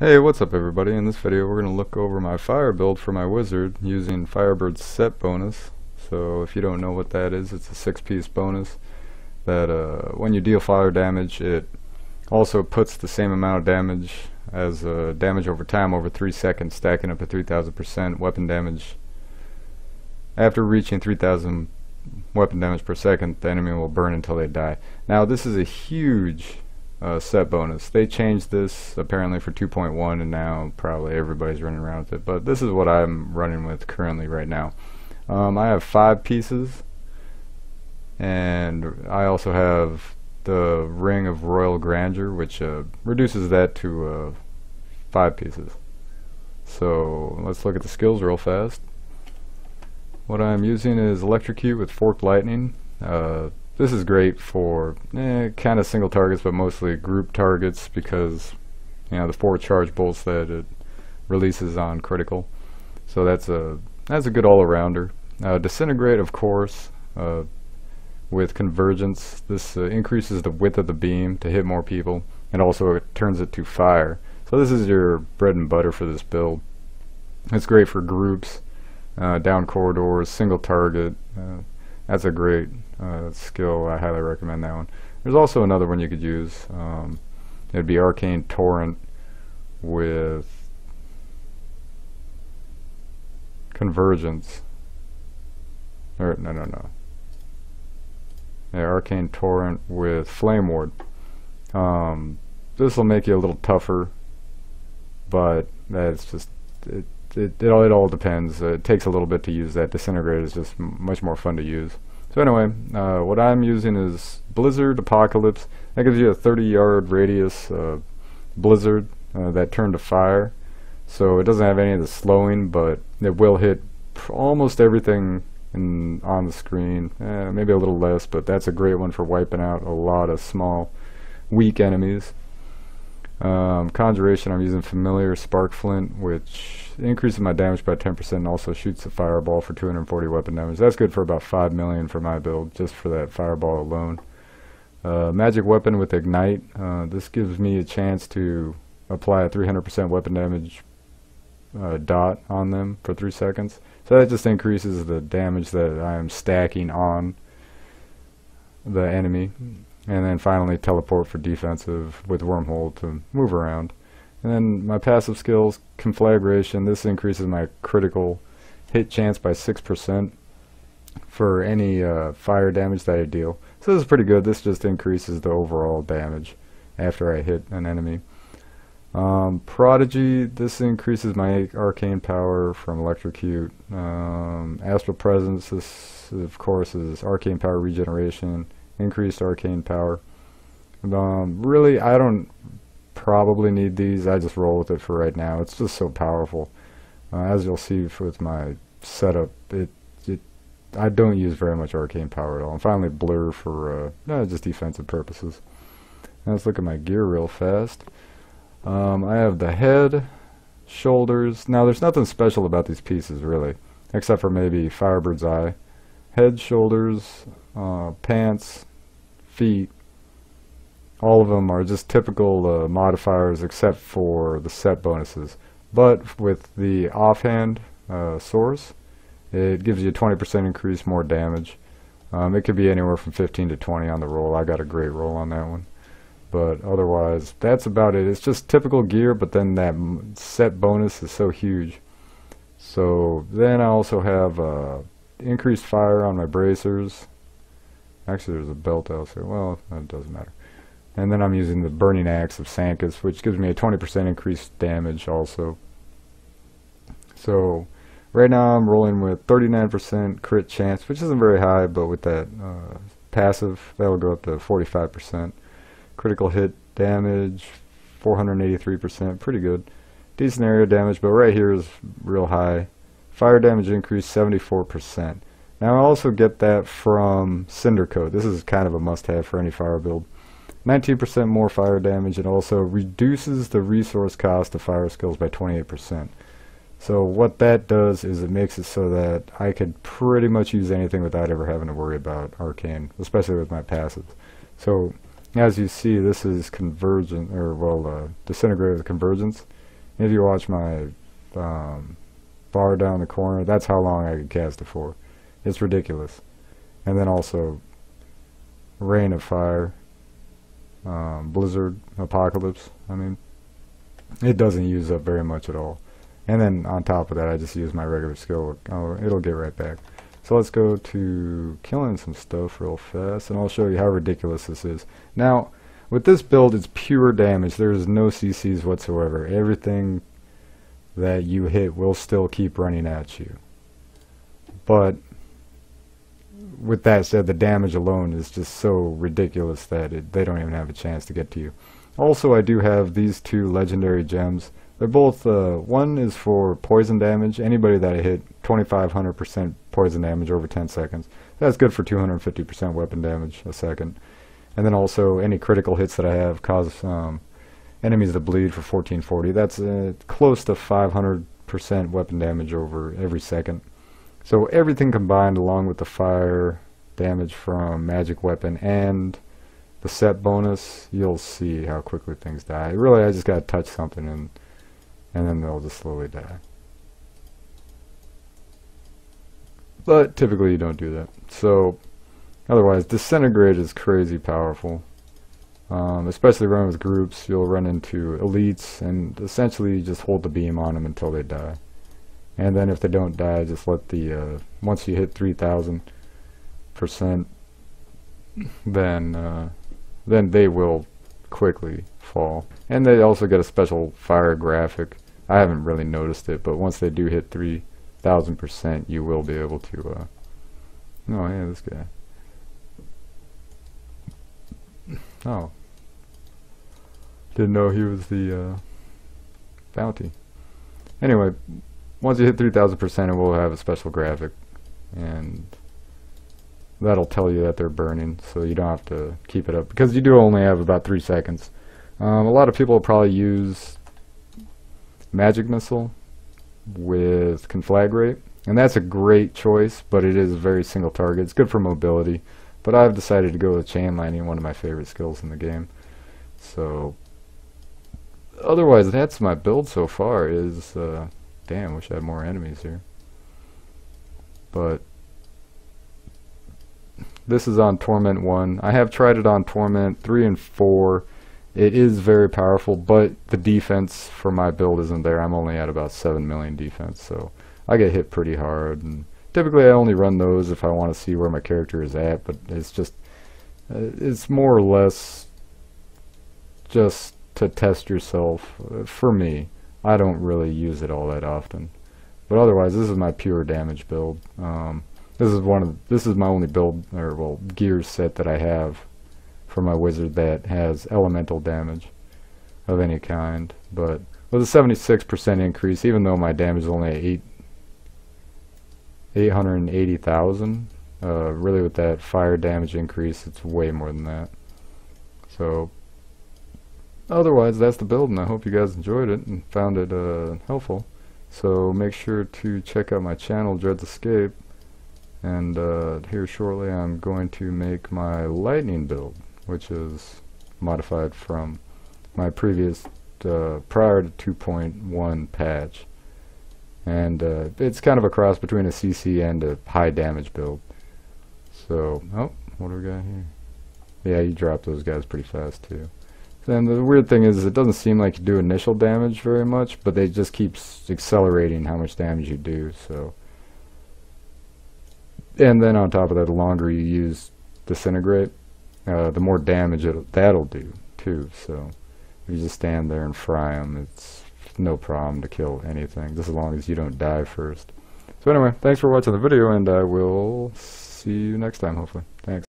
Hey, what's up everybody? In this video we're going to look over my fire build for my wizard using FIREBIRD's set bonus. So if you don't know what that is, it's a 6-piece bonus that when you deal fire damage, it also puts the same amount of damage as damage over time over 3 seconds, stacking up to 3000% weapon damage. After reaching 3000 weapon damage per second, the enemy will burn until they die. Now this is a huge set bonus. They changed this apparently for 2.1 and now probably everybody's running around with it, but this is what I'm running with currently right now. I have 5 pieces, and I also have the Ring of Royal Grandeur, which reduces that to 5 pieces. So let's look at the skills real fast. What I'm using is Electrocute with Forked Lightning. This is great for kind of single targets, but mostly group targets because the 4 charge bolts that it releases on critical. So that's a good all-arounder. Disintegrate, of course, with Convergence. This increases the width of the beam to hit more people, and also it turns it to fire. So this is your bread and butter for this build. It's great for groups, down corridors, single target. That's a great skill. I highly recommend that one. There's also another one you could use. It'd be Arcane Torrent with Convergence. Or no. Yeah, Arcane Torrent with Flame Ward. This will make you a little tougher, but that's just it all depends. It takes a little bit to use that. Disintegrate is just much more fun to use. So anyway, what I'm using is Blizzard Apocalypse. That gives you a 30-yard radius blizzard that turned to fire. So it doesn't have any of the slowing, but it will hit almost everything on the screen. Maybe a little less, but that's a great one for wiping out a lot of small, weak enemies. Conjuration, I'm using Familiar Spark Flint, which increases my damage by 10% and also shoots a fireball for 240 weapon damage. That's good for about 5 million for my build, just for that fireball alone. Magic Weapon with Ignite. This gives me a chance to apply a 300% weapon damage dot on them for 3 seconds. So that just increases the damage that I am stacking on the enemy. And then finally Teleport for defensive with Wormhole to move around. And then my passive skills, Conflagration. This increases my critical hit chance by 6% for any fire damage that I deal. So this is pretty good. This just increases the overall damage after I hit an enemy. Prodigy, this increases my arcane power from Electrocute. Astral Presence, this of course is arcane power regeneration. Increased arcane power. Really, I don't probably need these. I just roll with it for right now. It's just so powerful. As you'll see with my setup, I don't use very much arcane power at all. And finally, Blur for just defensive purposes. Now let's look at my gear real fast. I have the head, shoulders. Now there's nothing special about these pieces really, except for maybe Firebird's eye. Head, shoulders, pants, feet, all of them are just typical modifiers except for the set bonuses. But with the offhand source, it gives you a 20% increase more damage. It could be anywhere from 15 to 20 on the roll. I got a great roll on that one. But otherwise, that's about it. It's just typical gear, but then that set bonus is so huge. So then I also have increased fire on my bracers. Actually, there's a belt elsewhere. Well, that doesn't matter. And then I'm using the Burning Axe of Sankus, which gives me a 20% increased damage also. So right now I'm rolling with 39% crit chance, which isn't very high, but with that passive, that'll go up to 45%. Critical hit damage, 483%, pretty good. Decent area damage, but right here is real high. Fire damage increase 74%. Now I also get that from Cinder Coat. This is kind of a must-have for any fire build. 19% more fire damage, and also reduces the resource cost of fire skills by 28%. So what that does is it makes it so that I could pretty much use anything without ever having to worry about arcane, especially with my passives. So as you see, this is convergent, or well, disintegrate with convergence. If you watch my bar down the corner, that's how long I could cast it for. It's ridiculous. And then also Rain of Fire, Blizzard, Apocalypse. I mean, it doesn't use up very much at all. And then on top of that, I just use my regular skill. Oh, it'll get right back. So let's go to killing some stuff real fast, and I'll show you how ridiculous this is. Now, with this build, it's pure damage. There's no CCs whatsoever. Everything that you hit will still keep running at you. But with that said, the damage alone is just so ridiculous that they don't even have a chance to get to you. Also, I do have these two legendary gems. They're both, one is for poison damage. Anybody that I hit 2500% poison damage over 10 seconds. That's good for 250% weapon damage a second. And then also any critical hits that I have cause enemies to bleed for 1440. That's close to 500% weapon damage over every second. So everything combined, along with the fire damage from magic weapon and the set bonus, you'll see how quickly things die. Really, I just gotta touch something and then they'll just slowly die. But typically you don't do that. So otherwise, Disintegrate is crazy powerful. Especially running with groups, you'll run into elites and essentially just hold the beam on them until they die. And then if they don't die, just let the once you hit 3000%, then they will quickly fall. And they also get a special fire graphic. I haven't really noticed it, but once they do hit 3000%, you will be able to oh yeah, this guy. Oh, didn't know he was the bounty. Anyway, once you hit 3000%, it will have a special graphic, and that'll tell you that they're burning, so you don't have to keep it up, because you do only have about 3 seconds. A lot of people will probably use Magic Missile with Conflagrate, and that's a great choice, but it is a very single target. It's good for mobility, but I've decided to go with Chain Lightning, one of my favorite skills in the game. So otherwise, that's my build so far. Is damn, wish I had more enemies here. But this is on Torment 1. I have tried it on Torment 3 and 4. It is very powerful, but the defense for my build isn't there. I'm only at about 7 million defense, so I get hit pretty hard. And typically I only run those if I want to see where my character is at, but it's just, it's more or less just to test yourself. For me, I don't really use it all that often. But otherwise, this is my pure damage build. This is my only build, or well, gear set that I have for my wizard that has elemental damage of any kind. But with a 76% increase, even though my damage is only 880,000, really with that fire damage increase, it's way more than that. So otherwise, that's the build, and I hope you guys enjoyed it and found it helpful. So make sure to check out my channel, Dread's Escape, and here shortly I'm going to make my lightning build, which is modified from my previous prior to 2.1 patch, and it's kind of a cross between a CC and a high damage build. So, oh, what do we got here? Yeah, you drop those guys pretty fast too. And the weird thing is, it doesn't seem like you do initial damage very much, but they just keep accelerating how much damage you do. So, and then on top of that, the longer you use Disintegrate, the more damage that'll do too. So if you just stand there and fry them, it's no problem to kill anything, just as long as you don't die first. So anyway, thanks for watching the video, and I will see you next time, hopefully. Thanks.